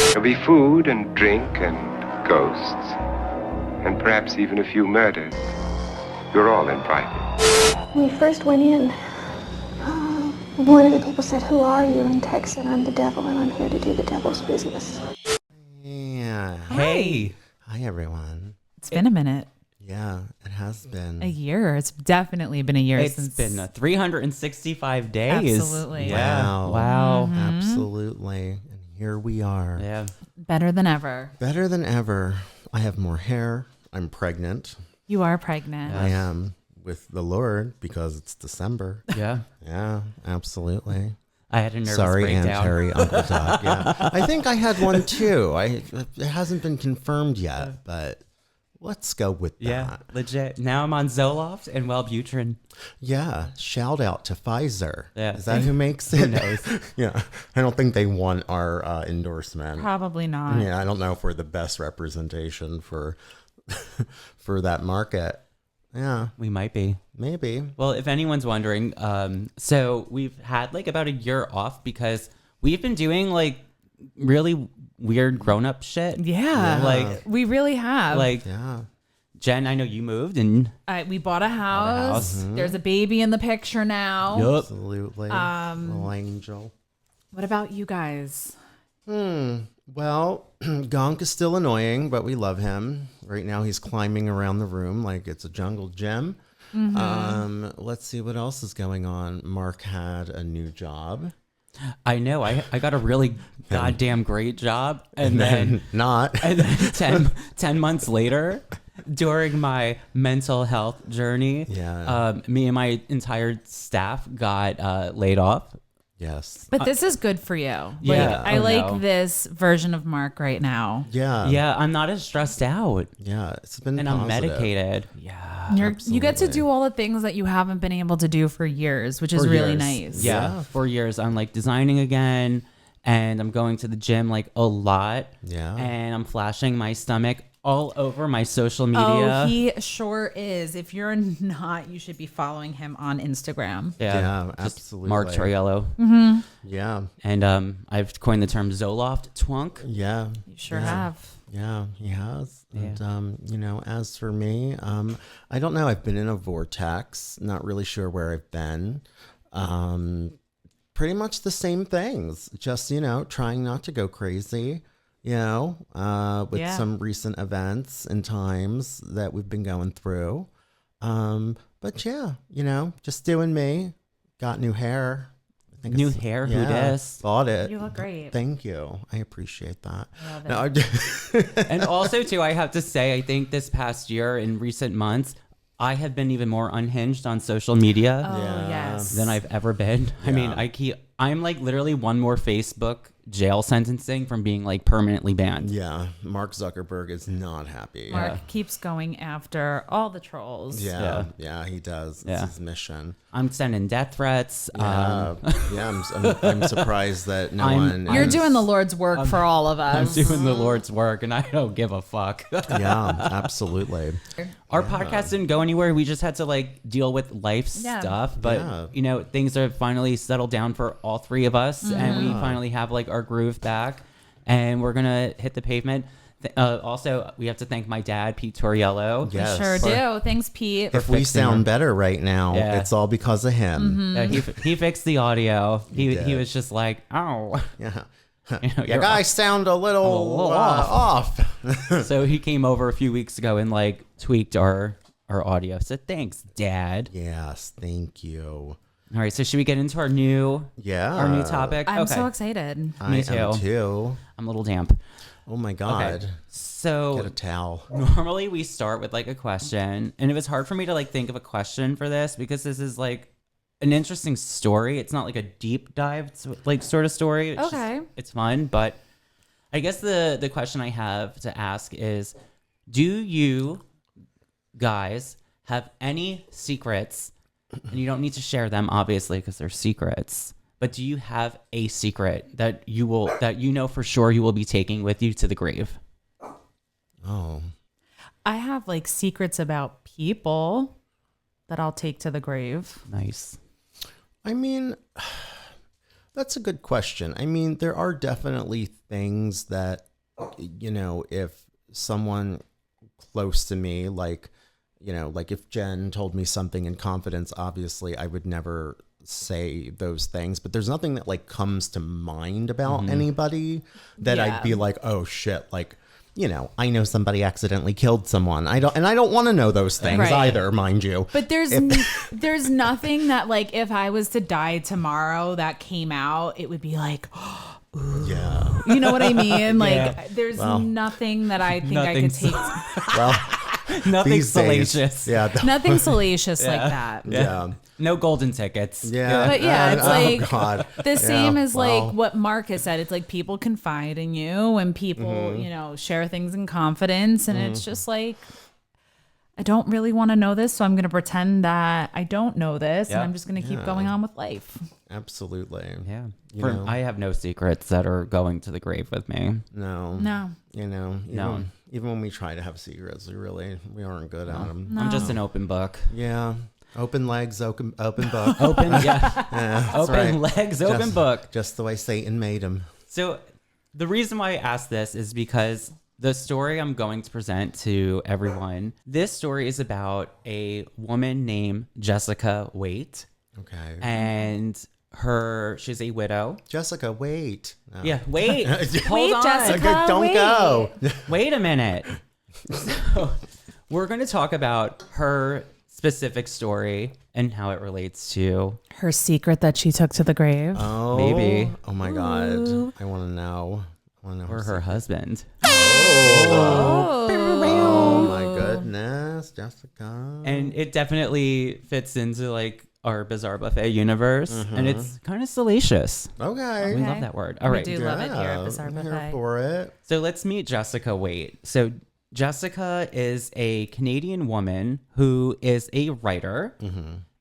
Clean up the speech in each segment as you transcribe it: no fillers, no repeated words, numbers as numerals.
There'll be food and drink and ghosts, and perhaps even a few murders. You're all invited. When we first went in, one of the people said, "Who are you?" And Tex said, "I'm the devil, and I'm here to do the devil's business." Yeah. Hey. Hi, everyone. It's been a minute. Yeah, it has been. A year. It's definitely been a year It's since. been 365 days. Absolutely. Yeah. Wow. Absolutely. And here we are. Yeah. Better than ever. Better than ever. I have more hair. I'm pregnant. You are pregnant. I am with the Lord because it's December. Yeah. Yeah, absolutely. I had a nervous Sorry, Aunt breakdown. Terry, Uncle Doc. Yeah, I think I had one too. It hasn't been confirmed yet, but let's go with Yeah, that. legit. Now I'm on Zoloft and Wellbutrin. Yeah, shout out to Pfizer. Yeah. Is that who makes it? Who knows? Yeah, I don't think they want our endorsement. Probably not. Yeah, I don't know if we're the best representation for for that market. Yeah, We might be. maybe. Well, if anyone's wondering, so we've had like about a year off because we've been doing like really weird grown-up shit. Yeah. Like, We really have. Yeah. Jen, I know you moved and We bought a house. There's a baby in the picture now. Absolutely. Little angel. What about you guys? Well, Gonk is still annoying, but we love him. Right now he's climbing around the room like it's a jungle gym. Let's see what else is going on. Mark had a new job. I know I got a really goddamn great job and then Not. and then 10 months later, during my mental health journey, me and my entire staff got laid off. Yes. But this is good for you. Yeah. I Oh, like no. this version of Mark right now. Yeah. Yeah, I'm not as stressed out Yeah. It's been and I'm positive. medicated. Yeah. You get to Absolutely. do all the things that you haven't been able to do for years, which is really years. nice. Yeah. For years, I'm like designing again and I'm going to the gym like a lot. Yeah. And I'm flashing my stomach all over my social media. Oh, he sure is. If you're not, you should be following him on Instagram. Yeah, just absolutely. Mark Torriello. Yeah. And I've coined the term Zoloft twunk. Yeah. You sure have. Yeah, he has. And, as for me, I don't know. I've been in a vortex, not really sure where I've been. Pretty much the same things, just, trying not to go crazy, with Yeah. some recent events and times that we've been going through. But yeah, just doing me. Got new hair. I think New it's- hair? Who dis? Bought it. You look great. Thank you. I appreciate that. Love it. No, I And also, too, I have to say, I think this past year, in recent months, I have been even more unhinged on social media Oh, yes. than I've ever been. I mean, I'm like literally one more Facebook jail sentencing from being like permanently banned. Yeah, Mark Zuckerberg is not happy. Mark keeps going after all the trolls. Yeah, he does. Yeah. It's his mission. I'm sending death threats. I'm surprised that no one. You're is- doing the Lord's work for all of I'm us. doing the Lord's work and I don't give a fuck. Yeah, absolutely. Our podcast didn't go anywhere. We just had to like deal with life Yeah. stuff. But, things are finally settled down for all three of us. And we finally have like our groove back. And we're going to hit the pavement. Also, we have to thank my dad, Pete Torriello. Yes. Sure do. Thanks, Pete. If we fixing sound him. better right now, Yeah. it's all because of him. He fixed the audio. He did. was just like, oh. Yeah. You know, You you're guys sound a little off. So he came over a few weeks ago and like tweaked our audio. So thanks, Dad. Yes, thank you. All right, so should we get into our new topic? I'm so excited. I too. am too. I'm a little damp. Oh my God. Okay. So Get a towel. normally we start with like a question, and it was hard for me to like think of a question for this because this is like an interesting story. It's not like a deep dive like sort of story. It's Okay. it's fun, but I guess the question I have to ask is, do you guys have any secrets? And you don't need to share them, obviously, because they're secrets. But do you have a secret that you know for sure you will be taking with you to the grave? Oh. I have like secrets about people that I'll take to the grave. Nice. I mean, That's a good question. I mean, there are definitely things that, if someone close to me, like if Jen told me something in confidence, obviously I would never say those things, but there's nothing that like comes to mind about anybody that I'd be like, oh shit, like, I know somebody accidentally killed someone. I don't want to know those things either, mind you. But there's nothing that like if I was to die tomorrow that came out, it would be like, ooh. Yeah. You know what I mean? Like there's nothing that I think I could take. Well, Nothing these days, salacious. Nothing salacious like that. Yeah. No golden tickets. Yeah. But yeah, it's like God. the same as well. like what Mark has said. It's like people confide in you and people, share things in confidence. And it's just like, I don't really want to know this. So I'm going to pretend that I don't know this. And I'm just going to keep going on with life. Absolutely. Yeah. You know? I have no secrets that are going to the grave with me. No. Even when we try to have secrets, we aren't good at them. I'm just an open book. Yeah. Open legs, open book. Open, Open legs, open book. Just the way Satan made him. So the reason why I asked this is because the story I'm going to present to everyone, this story is about a woman named Jessica Waite. Okay. And she's a widow. Jessica, wait. No. Yeah, wait. Hold Wait, on. Jessica. Don't wait. go. Wait a minute. So we're going to talk about her specific story and how it relates to Her secret that she took to the grave. Oh, Maybe. Oh my God. I want to know. or her husband. Oh my goodness, Jessica. And it definitely fits into like our Bizarre Buffet universe, and it's kind of salacious. Okay. We love that word. All right. We do love it here at Bizarre I'm Buffet. here for it. So let's meet Jessica Waite. So Jessica is a Canadian woman who is a writer,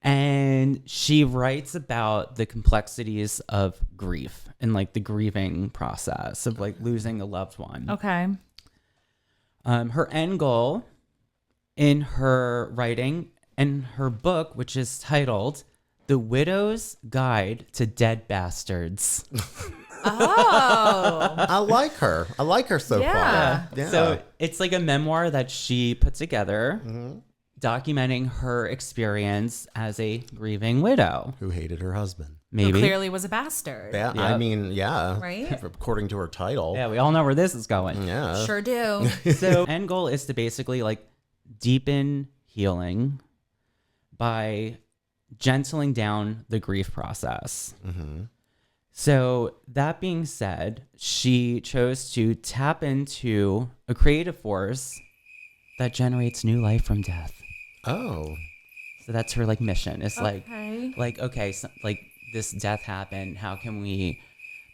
and she writes about the complexities of grief and like the grieving process of like losing a loved one. Okay. Her end goal in her writing and her book, which is titled The Widow's Guide to Dead Bastards. Oh. I like her. I like her so Yeah. far. Yeah. So it's like a memoir that she put together, documenting her experience as a grieving widow. Who hated her husband? Who Maybe. clearly was a bastard. Yeah. Yep. I mean, yeah. Right? According to her title. Yeah, we all know where this is going. Yeah. Sure do. So end goal is to basically like deepen healing by gentling down the grief process. So that being said, she chose to tap into a creative force that generates new life from death. Oh. So that's her like mission. It's Okay. okay, so, like this death happened. How can we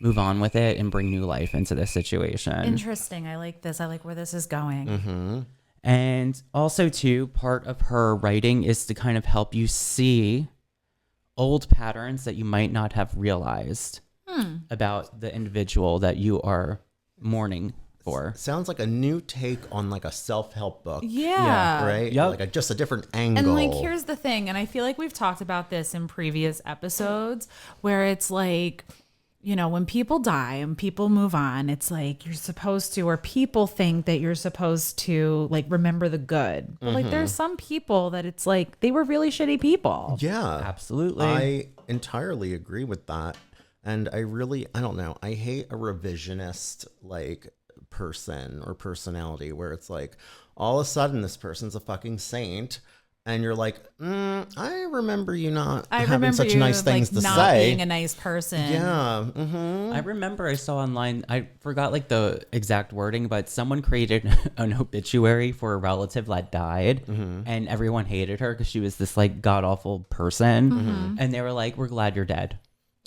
move on with it and bring new life into this situation? Interesting. I like this. I like where this is going. And also, too, part of her writing is to kind of help you see old patterns that you might not have realized about the individual that you are mourning for. Sounds like a new take on like a self-help book. Yeah. Right? Yep. Like just a different angle. And like, here's the thing, and I feel like we've talked about this in previous episodes where it's like, you know, when people die and people move on, it's like you're supposed to, or people think that you're supposed to like remember the good. But like there's some people that it's like they were really shitty people. Yeah. Absolutely. I entirely agree with that. And I don't know. I hate a revisionist like person or personality where it's like all of a sudden this person's a fucking saint. And you're like, I remember you not having such nice things to not say. being a nice person. Yeah. I remember I saw online, I forgot like the exact wording, but someone created an obituary for a relative that died, and everyone hated her because she was this like god awful person. And they were like, "We're glad you're dead."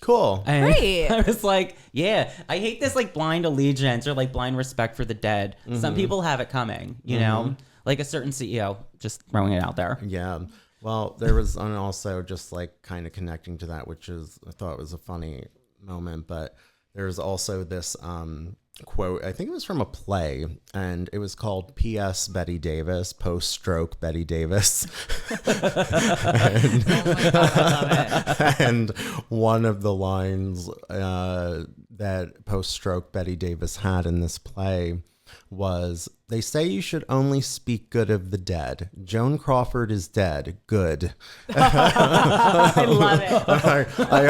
Cool. And Right. I was like, yeah, I hate this like blind allegiance or like blind respect for the dead. Some people have it coming, you know, like a certain CEO, just throwing it out there. Yeah. Well, there was and also just like kind of connecting to that, which is I thought was a funny moment, but there's also this quote. I think it was from a play, and it was called P.S. Betty Davis, post-stroke Betty Davis. Oh my God, I love it. And one of the lines that post-stroke Betty Davis had in this play was, "They say you should only speak good of the dead. Joan Crawford is dead. Good." I love it. I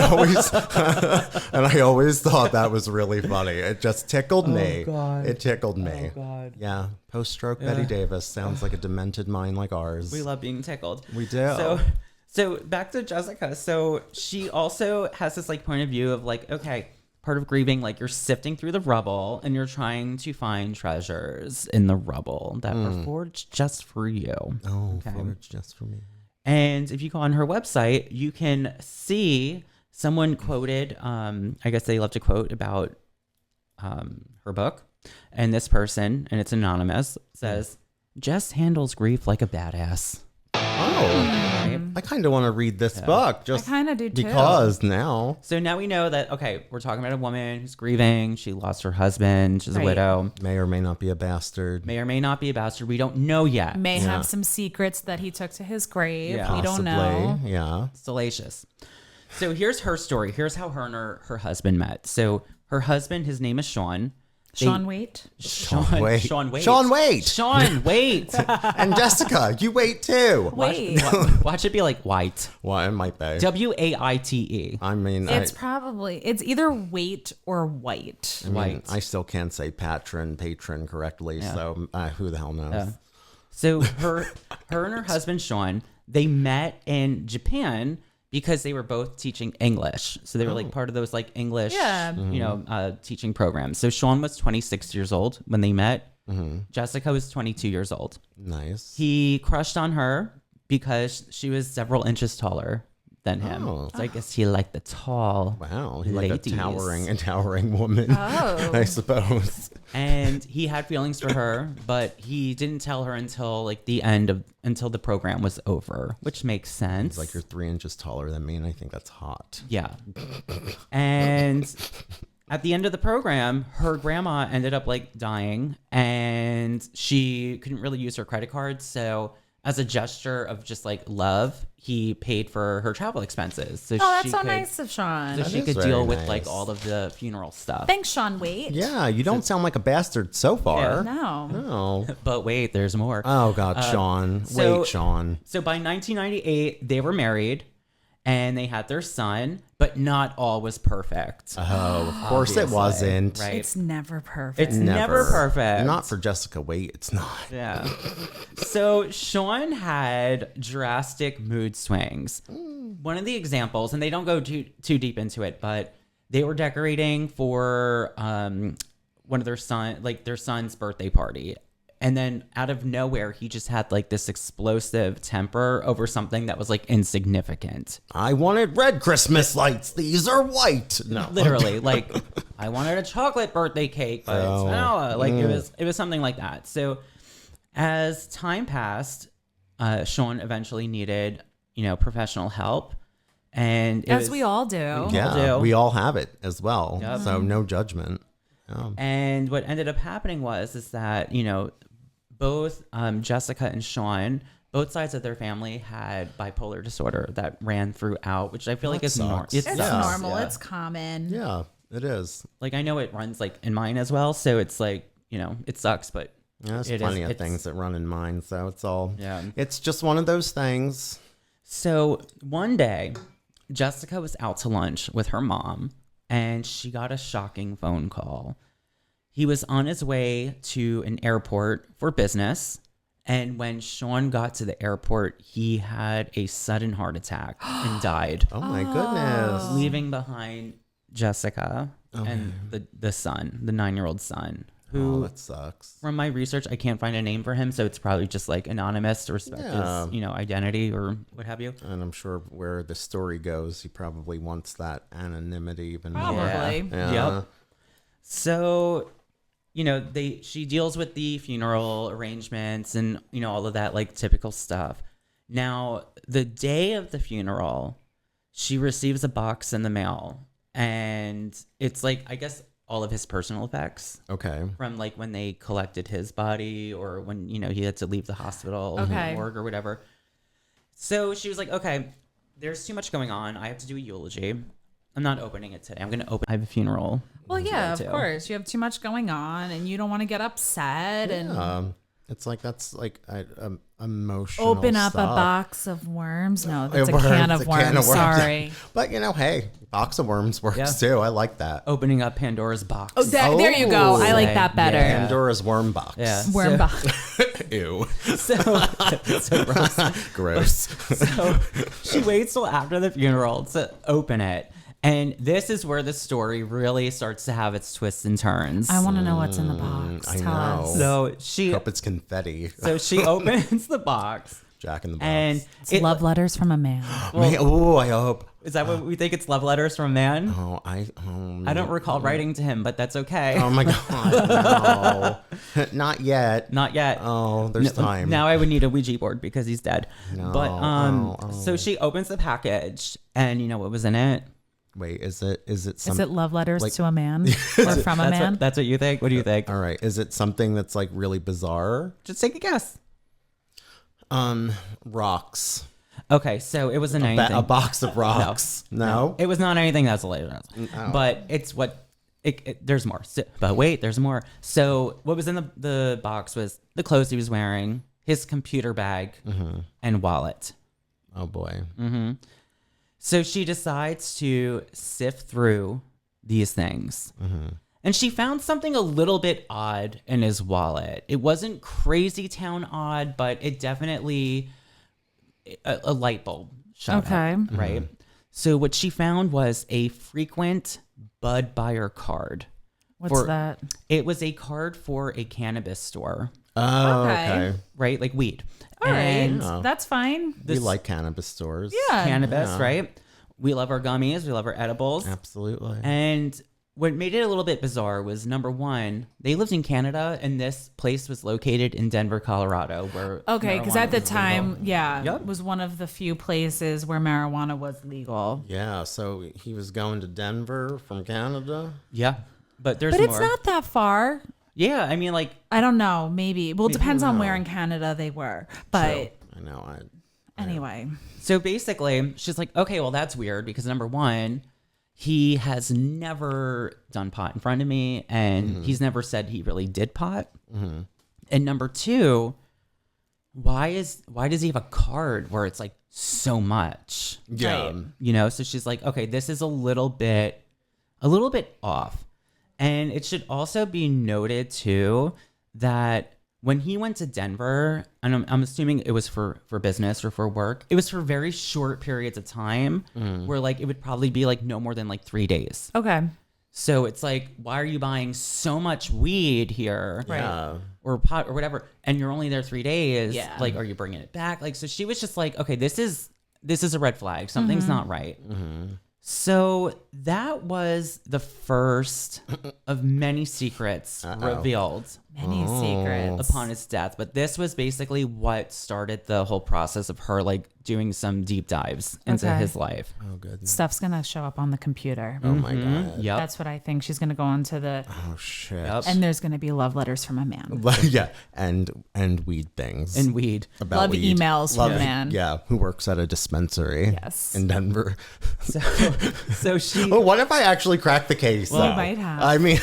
always thought that was really funny. It just tickled me. God. It tickled me. Oh, God. Yeah, post-stroke Betty Davis sounds like a demented mind like ours. We love being tickled. We do. So back to Jessica. So she also has this like point of view of like, okay, part of grieving, like you're sifting through the rubble and you're trying to find treasures in the rubble that were forged just for you. Oh, forged just for me. And if you go on her website, you can see someone quoted, I guess they love to quote about her book. And this person, and it's anonymous, says, "Jess handles grief like a badass." Oh, I kind of want to read this book. Just I kinda do, too. Because now. So now we know that, okay, we're talking about a woman who's grieving. She lost her husband. She's a Right. widow. May or may not be a bastard. May or may not be a bastard. We don't know yet. May have some secrets that he took to his grave. Yeah. We don't know. Yeah. Salacious. So here's her story. Here's how her and her husband met. So her husband, his name is Sean. Sean Waite. Sean Waite. Sean Waite. Sean Waite. Sean Waite. And Jessica, you wait too. Wait. Watch it be like White. Well, it might be. Waite. I mean, It's probably, it's either Waite or White. White. I still can't say patron correctly, so who the hell knows? So her and her husband Sean, they met in Japan because they were both teaching English. So they were like part of those like English, teaching programs. So Sean was 26 years old when they met. Jessica was 22 years old. Nice. He crushed on her because she was several inches taller than him. Oh. So I guess he liked the tall. Wow, he like a ladies. towering woman, Oh. I suppose. And he had feelings for her, but he didn't tell her until like the end until the program was over, which makes sense. It's like you're 3 inches taller than me, and I think that's hot. Yeah. And at the end of the program, her grandma ended up like dying, and she couldn't really use her credit card. So as a gesture of just like love, he paid for her travel expenses. So Oh, that's she so could, nice of Sean. So That she is could very deal with nice. like all of the funeral stuff. Thanks, Sean Waite. Yeah, you don't sound like a bastard so far. No. No. But wait, there's more. Oh God, Sean. so- Wait, Sean. So by 1998, they were married and they had their son, but not all was perfect. Oh, of course it Obviously, wasn't. Right. It's never perfect. It's never perfect. Not for Jessica Waite. It's not. Yeah. So Sean had drastic mood swings. One of the examples, and they don't go too deep into it, but they were decorating for one of their son's birthday party. And then out of nowhere, he just had like this explosive temper over something that was like insignificant. I wanted red Christmas lights. These are white. No, Literally, like I wanted a chocolate birthday cake, but it's vanilla. Like it was something like that. So as time passed, Sean eventually needed, professional help. And As we all do. Yeah, do. we all have it as well. Yep. So no judgment. Yeah. And what ended up happening is that, both Jessica and Sean, both sides of their family had bipolar disorder that ran throughout, which I feel like is normal. sucks. It's Yeah. normal. Yeah. It's common. Yeah, it is. Like I know it runs like in mine as well. So it's like, it sucks, but There's it plenty is- of it's- things that run in mine. So it's all. Yeah. It's just one of those things. So one day, Jessica was out to lunch with her mom and she got a shocking phone call. He was on his way to an airport for business. And when Sean got to the airport, he had a sudden heart attack and died, Oh my goodness. leaving behind Jessica and the son, the 9-year-old son, who, Oh, that sucks. from my research, I can't find a name for him. So it's probably just like anonymous to respect Yeah. his, identity or what have you. And I'm sure where the story goes, he probably wants that anonymity even Probably. more. Yeah. Yep. So, she deals with the funeral arrangements and, all of that like typical stuff. Now, the day of the funeral, she receives a box in the mail and it's like, I guess all of his personal effects Okay. from like when they collected his body or when, you know, he had to leave the hospital Okay. or morgue or whatever. So she was like, okay, there's too much going on. I have to do a eulogy. I'm not opening it today. I'm going to open. I have a funeral. Well, to yeah, go of to. course. You have too much going on, and you don't want to get upset and It's like that's like emotional. open up a stuff. box of worms. No, that's a Worms, can of a can worms. of worms. Sorry. But you know, hey, box of worms works Yeah. too. I like that. Opening up Pandora's box. Oh, there you go. I like that better. Yeah. Pandora's worm box. Yeah. Worm So- box. Ew. so gross. Gross. So she waits till after the funeral to open it. And this is where the story really starts to have its twists and turns. I want to know what's in the box. I Tell know. us. So she Hope it's confetti. opens the box Jack in the box. and It's love letters from a man. Oh, I hope. Is that what we think? It's love letters from a man? I don't recall writing to him, but that's okay. Oh my god, no. Not yet. Not yet. Oh, there's time. Now I would need a Ouija board because he's dead. No. But so she opens the package and you know what was in it? Wait, is it Is some it love letters like- to a man or from a That's man? that's what you think? What do you think? All right, is it something that's like really bizarre? Just take a guess. Rocks. Okay, so it wasn't anything. A box of rocks. No. It was not anything that's later. But it's what there's more. So, but wait, there's more. So what was in the box was the clothes he was wearing, his computer bag, and wallet. Oh boy. So she decides to sift through these things. And she found something a little bit odd in his wallet. It wasn't crazy town odd, but it definitely a light bulb shone Okay. up, right? So what she found was a frequent Bud buyer card. What's that? It was a card for a cannabis store, Oh, Okay. okay. right? Like weed. All right. And That's fine. We like cannabis stores. Yeah. cannabis, Yeah. right? We love our gummies. We love our edibles. Absolutely. And what made it a little bit bizarre was number one, they lived in Canada, and this place was located in Denver, Colorado, where Okay, because marijuana at the was time, legal. yeah, Yep. it was one of the few places where marijuana was legal. Yeah, so he was going to Denver from Canada. Yeah, but there's But more. it's not that far. Yeah, I mean, like, I don't know. Maybe. Well, it depends on where in Canada they were. But I know. anyway. so basically, she's like, okay, well, that's weird because number one, he has never done pot in front of me, and he's never said he really did pot. And number two, why does he have a card where it's like so much? Yeah. Right. You know, so she's like, okay, this is a little bit off. And it should also be noted too that when he went to Denver, and I'm assuming it was for business or for work, it was for very short periods of time where like it would probably be like no more than like 3 days. Okay. So it's like, why are you buying so much weed here? Right. Yeah. Or pot or whatever, and you're only there 3 days. Yeah. Like, are you bringing it back? Like, so she was just like, okay, this is a red flag. Something's not right. So that was the first of many secrets revealed Many secrets. upon his death. But this was basically what started the whole process of her like doing some deep dives into Okay. his life. Oh, good. Stuff's going to show up on the computer. Oh my god. Yep. That's what I think. She's going to go into the, Oh shit. Yep. and there's going to be love letters from a man. Yeah, and weed things. And weed. About Love weed. emails from a man. Yeah, who works at a dispensary. Yes. In Denver. So she Oh, what if I actually cracked the case? You though? might have. I mean,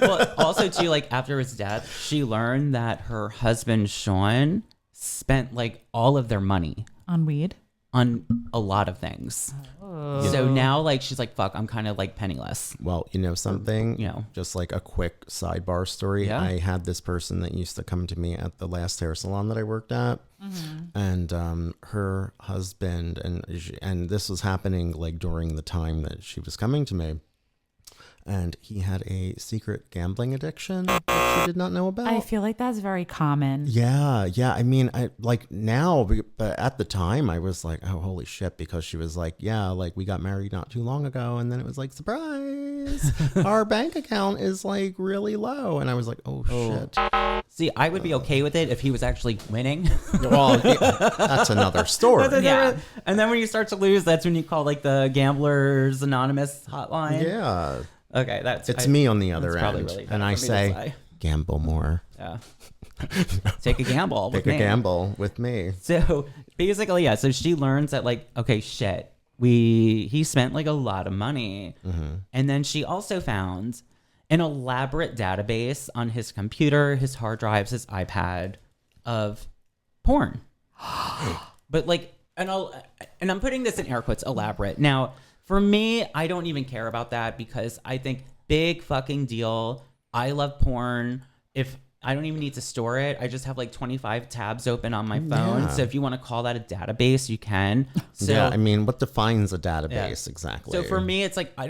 well, also too, like after his death, she learned that her husband Sean spent like all of their money On weed. on a lot of things. So now like she's like, fuck, I'm kind of like penniless. well, you know something? You know. Just like a quick sidebar story. Yeah. I had this person that used to come to me at the last hair salon that I worked at. And her husband, and this was happening like during the time that she was coming to me. And he had a secret gambling addiction that she did not know about. I feel like that's very common. Yeah. I mean, I like now, but at the time I was like, oh, holy shit. Because she was like, yeah, like we got married not too long ago. And then it was like, surprise, our bank account is like really low. And I was like, oh, shit. See, I would be okay with it if he was actually winning. Well, that's another story. Yeah. And then when you start to lose, that's when you call like the Gamblers Anonymous hotline. Yeah. Okay, It's me on the other that's probably end, really bad and I for me to say, gamble more. Yeah. Take a gamble. Take with a me. gamble with me. So basically, yeah. So she learns that like, okay, shit, he spent like a lot of money, and then she also found an elaborate database on his computer, his hard drives, his iPad of porn. But like, and I'm putting this in air quotes, elaborate. Now, for me, I don't even care about that because I think big fucking deal. I love porn. If I don't even need to store it, I just have like 25 tabs open on my phone. Yeah. So if you want to call that a database, you can. So, Yeah, I mean, what defines a database exactly? So for me, it's like I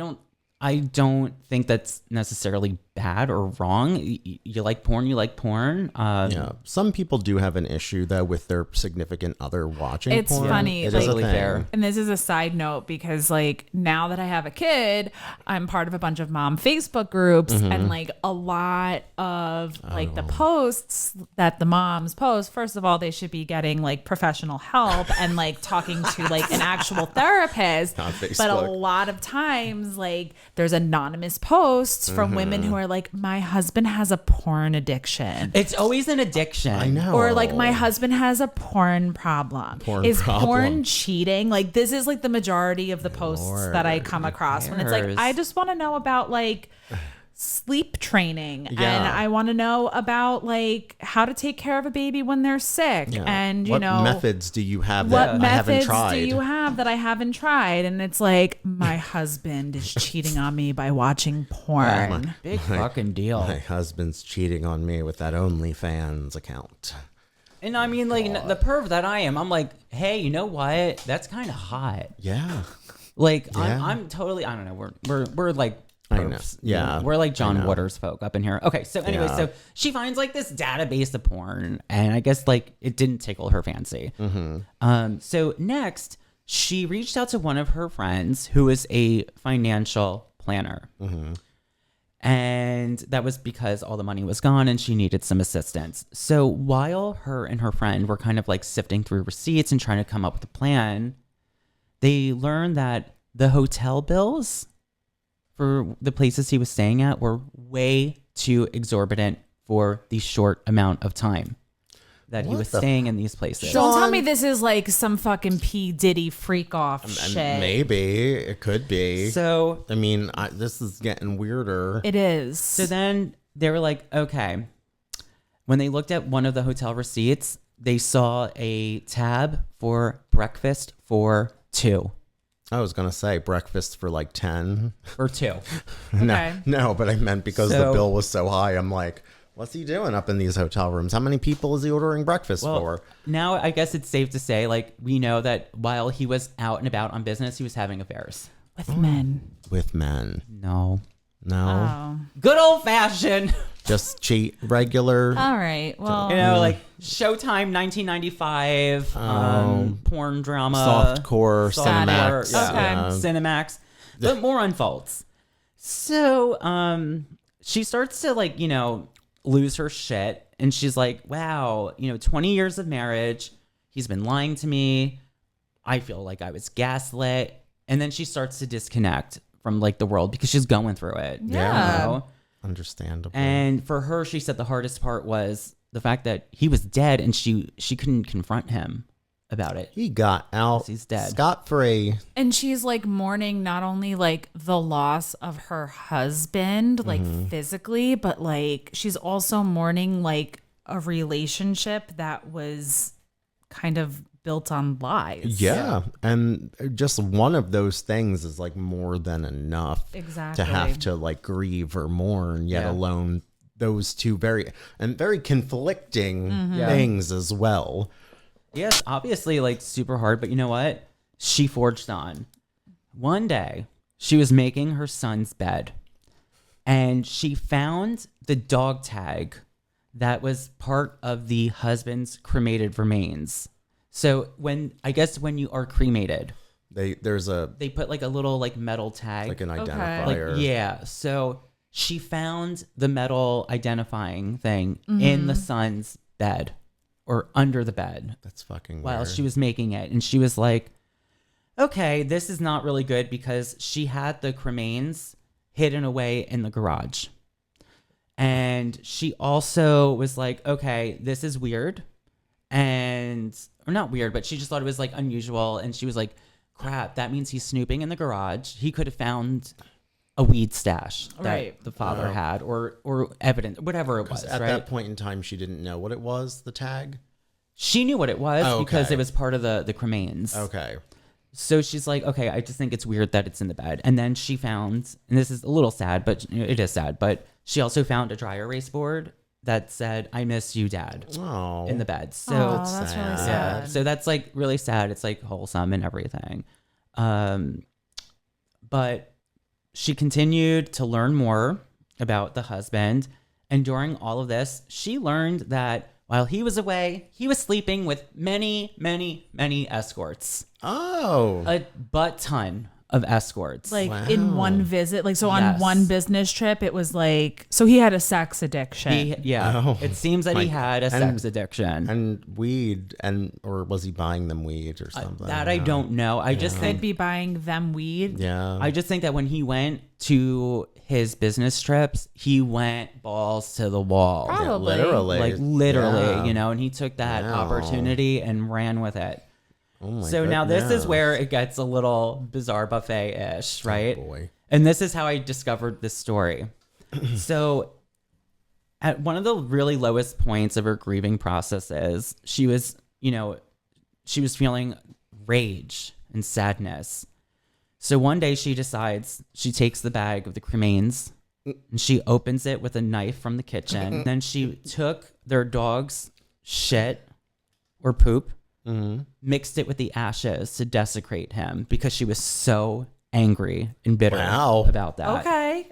don't think that's necessarily bad or wrong. You like porn, you like porn. Yeah, some people do have an issue though with their significant other watching. It's porn. funny, It like- is a Totally thing. fair. And this is a side note because like now that I have a kid, I'm part of a bunch of mom Facebook groups and like a lot of like the posts that the moms post, first of all, they should be getting like professional help and like talking to like an actual therapist. On But a Facebook. lot of times like there's anonymous posts from women who are like, my husband has a porn addiction. It's always an addiction. I know. Or like my husband has a porn problem. Porn Is problem. porn cheating? Like this is like the majority of the posts that I come across when it's like cares? I just want to know about like sleep training and Yeah. I want to know about like how to take care of a baby when they're sick Yeah. and you what know methods do you have what that I haven't methods tried? do you have that I haven't tried? And it's like my husband is cheating on me by watching porn. Big fucking deal. My husband's cheating on me with that OnlyFans account. And I mean, like the perv that I am, I'm like, hey, you know what? That's kind of hot. Yeah. Like Yeah. I'm totally. I don't know. We're like. I know. pervs. Yeah, We're like I John know. Waters folk up in here. Okay, so anyway, Yeah. so she finds like this database of porn, and I guess like it didn't tickle her fancy. So next, she reached out to one of her friends who is a financial planner. And that was because all the money was gone and she needed some assistance. So while her and her friend were kind of like sifting through receipts and trying to come up with a plan, they learned that the hotel bills for the places he was staying at were way too exorbitant for the short amount of time that he What was the staying in these places. Don't tell Sean- me this is like some fucking P. Diddy freak off And shit. maybe it could be. So I mean, this is getting weirder. It is. So then they were like, okay. When they looked at one of the hotel receipts, they saw a tab for breakfast for two. I was gonna say breakfast for like 10. For two. Okay. No, but I meant because the So- bill was so high. I'm like, what's he doing up in these hotel rooms? How many people is he ordering breakfast Well, for? now I guess it's safe to say, like, we know that while he was out and about on business, he was having affairs. With men. With men? No. No, Oh. Good old fashioned. just cheat regular. All right. Well, You know, like Showtime 1995, porn drama. Softcore, Got it. Cinemax. Yeah. Okay. Yeah. Cinemax. But more unfolds. So she starts to like, you know, lose her shit. And she's like, wow, 20 years of marriage. He's been lying to me. I feel like I was gaslit. And then she starts to disconnect from like the world because she's going through it. Yeah. You know? Understandable. And for her, she said the hardest part was the fact that he was dead and she couldn't confront him about it. He got out He's dead. scot-free. and she's like mourning not only like the loss of her husband, like physically, but like she's also mourning like a relationship that was kind of built on lies. Yeah. And just one of those things is like more than enough Exactly. to have to like grieve or mourn, yet Yeah. alone those two very conflicting Yeah. things as well. Yes, obviously, like super hard, but you know what? She forged on. One day, she was making her son's bed and she found the dog tag that was part of the husband's cremated remains. So when you are cremated, There's they put like a little like metal tag. like an Okay. identifier. Like, yeah. So she found the metal identifying thing in the son's bed or under the bed That's fucking while weird. she was making it. And she was like, okay, this is not really good because she had the cremains hidden away in the garage. And she also was like, okay, this is weird. Or not weird, but she just thought it was like unusual. And she was like, crap, that means he's snooping in the garage. He could have found a weed stash that the father had or evidence, whatever it was. At right? that point in time, she didn't know what it was, the tag? She knew what it was because okay. it was part of the cremains. Okay. So she's like, okay, I just think it's weird that it's in the bed. And then she found, and this is a little sad, but it is sad, but she also found a dry erase board that said, I miss you, Dad, Oh. in the bed. So Oh, that's really sad. sad. so that's like really sad. It's like wholesome and everything. But she continued to learn more about the husband. And during all of this, she learned that while he was away, he was sleeping with many, many, many escorts. Oh. A butt ton of escorts. Like Wow. in one visit, like so on Yes. one business trip, it was like, so he had a sex addiction. Oh, it seems that he my- had a sex addiction. And weed, or was he buying them weed or something? That I don't know. I just Could think be buying them weed. Yeah. I just think that when he went to his business trips, he went balls to the wall. Yeah, Probably. literally. Like literally, Yeah. you know, and he took that Wow. opportunity and ran with it. Oh my So now this is goodness. where it gets a little bizarre buffet-ish, right? Oh boy. And this is how I discovered this story. So at one of the really lowest points of her grieving processes, she was feeling rage and sadness. So one day she decides she takes the bag of the cremains and she opens it with a knife from the kitchen. Then she took their dog's shit or poop, mixed it with the ashes to desecrate him because she was so angry and bitter Wow. about that. Okay.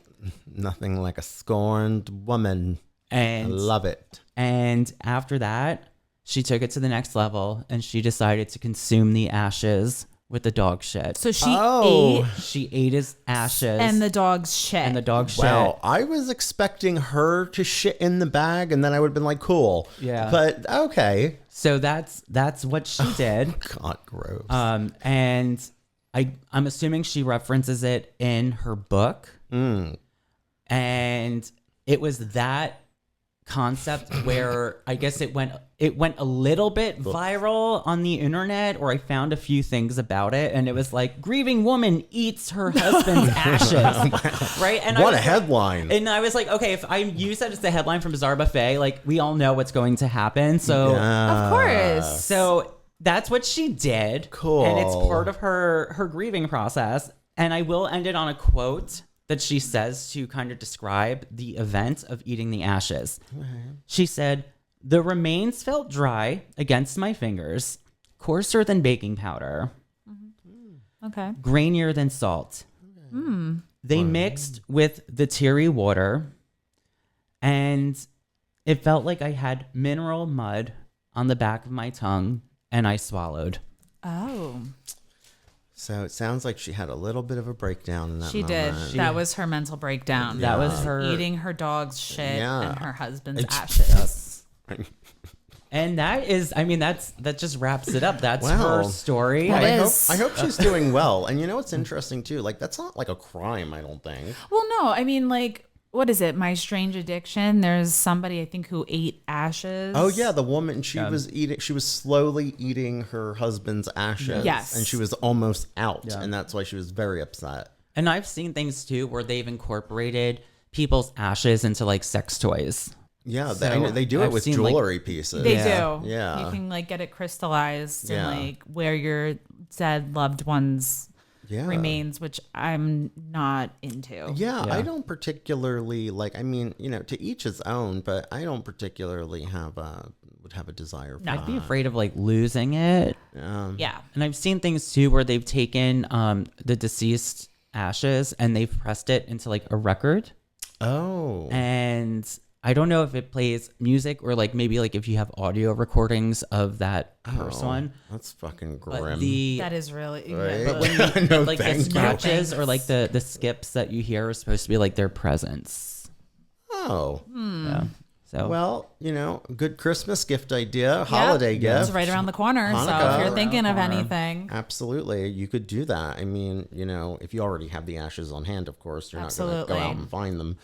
Nothing like a scorned woman. I And love it. And after that, she took it to the next level and she decided to consume the ashes with the dog shit. So she Oh. ate She ate his ashes and the dog's shit. and the dog shit. Wow, I was expecting her to shit in the bag, and then I would have been like, "Cool." Yeah. But okay. So that's what she did. God, gross. And I'm assuming she references it in her book. And it was that concept where I guess it went a little bit viral on the internet, or I found a few things about it, and it was like, grieving woman eats her husband's ashes. Right? And What I a was headline. Like, and I was like, okay, if I use that as the headline from Bizarre Buffet, like we all know what's going to happen. So of course. so that's what she did. Cool. And it's part of her grieving process. And I will end it on a quote that she says to kind of describe the event of eating the ashes. She said, "The remains felt dry against my fingers, coarser than baking powder, Okay. grainier than salt. They mixed with the teary water, and it felt like I had mineral mud on the back of my tongue, and I swallowed." Oh, So it sounds like she had a little bit of a breakdown in that she did. moment. That was her mental breakdown. That was her. Eating her dog's shit Yeah. and her husband's It's- ashes. And that is, I mean, that just wraps it up. That's Wow. her story. That I is. hope she's doing well. And you know what's interesting too? Like, that's not like a crime, I don't think. Well, no, I mean, like, what is it? My Strange Addiction. There's somebody I think who ate ashes. Oh yeah, the woman, she was slowly eating her husband's ashes. Yes. And she was almost out, Yeah. and that's why she was very upset. And I've seen things too where they've incorporated people's ashes into like sex toys. Yeah, So, they do it I've with seen, like- jewelry pieces. They Yeah. do. Yeah. You can like get it crystallized Yeah. and like where your dead loved one's Yeah. remains, which I'm not into. Yeah, Yeah. I don't particularly like. I mean, you know, to each his own, but I don't particularly would have a desire for I'd be that. afraid of like losing it. Yeah. And I've seen things too where they've taken the deceased ashes and they've pressed it into like a record. Oh, And I don't know if it plays music or like maybe like if you have audio recordings of that person. that's fucking But grim. That is really Right? but- when No, like the thank you. scratches No, or like the skips that you hear are supposed to be like their presence. Oh, Yeah. So Well, good Christmas gift idea, holiday gift. It's right around the corner. So Hanukkah. if you're thinking of Around the anything, Absolutely. You could do that. I mean, if you already have the ashes on hand, of course, you're not going to go Absolutely. out and find them.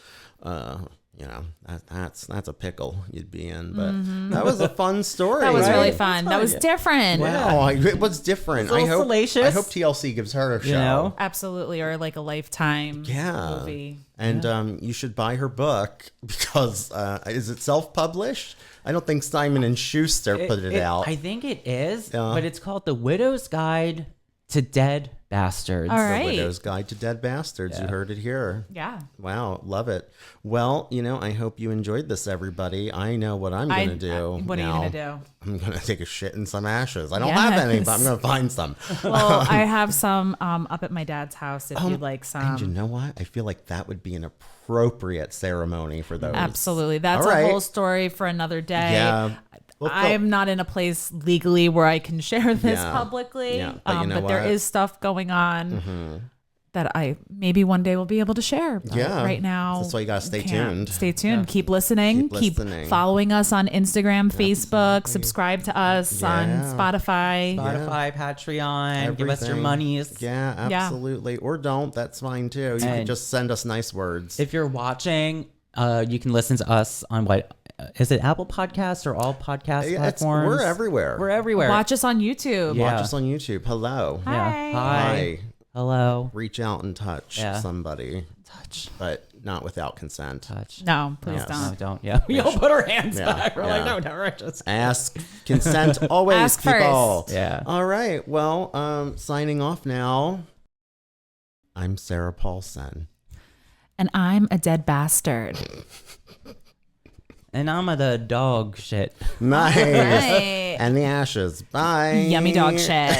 That's a pickle you'd be in. But that was a fun story. that was right? really fun. That was different. Wow, it was different. It's a little salacious. I hope TLC gives her a show. Absolutely. Or like a Lifetime Yeah. movie. And you should buy her book because is it self-published? I don't think Simon and Schuster put it out. I think it is, Yeah. but it's called The Widow's Guide to Dead Bastards. All The right. Widow's Guide to Dead Bastards. You heard it here. Yeah. Wow, love it. Well, I hope you enjoyed this, everybody. I know what I'm going to do. What are you now. going to do? I'm going to take a shit in some ashes. I don't have any, but I'm going to find some. Well, I have some up at my dad's house if you'd like some. And you know what? I feel like that would be an appropriate ceremony for those. Absolutely. That's All right. a whole story for another day. Yeah. Well, I'm not in a place legally where I can share this Yeah. publicly, Yeah, but you know but there what? is stuff going on that I maybe one day will be able to share. But Yeah. right now, That's why you gotta stay can't. tuned. Stay tuned. Keep listening. Keep listening. following us on Instagram, Facebook. Subscribe to us on Yeah. Spotify. Spotify, Patreon, give us your Everything. monies. Yeah, Yeah. absolutely. Or don't. That's fine too. You can And- just send us nice words. If you're watching, you can listen to us on what is it, Apple Podcasts or all podcast platforms? We're everywhere. We're everywhere. Watch us on YouTube. Yeah. Watch us on YouTube. Hello. Yeah. Hi. Hi. Hello. Reach out and touch Yeah. somebody, Touch. but not without consent. Touch. No, please Yes. No, don't. don't. Yeah. We all put our hands Yeah, back. We're yeah. like, no, we're just. Ask consent always, Ask people. first. Yeah. All right. Well, signing off now. I'm Sarah Paulson. And I'm a dead bastard. And I'm the dog shit. Nice. Right. And the ashes. Bye. Yummy dog shit.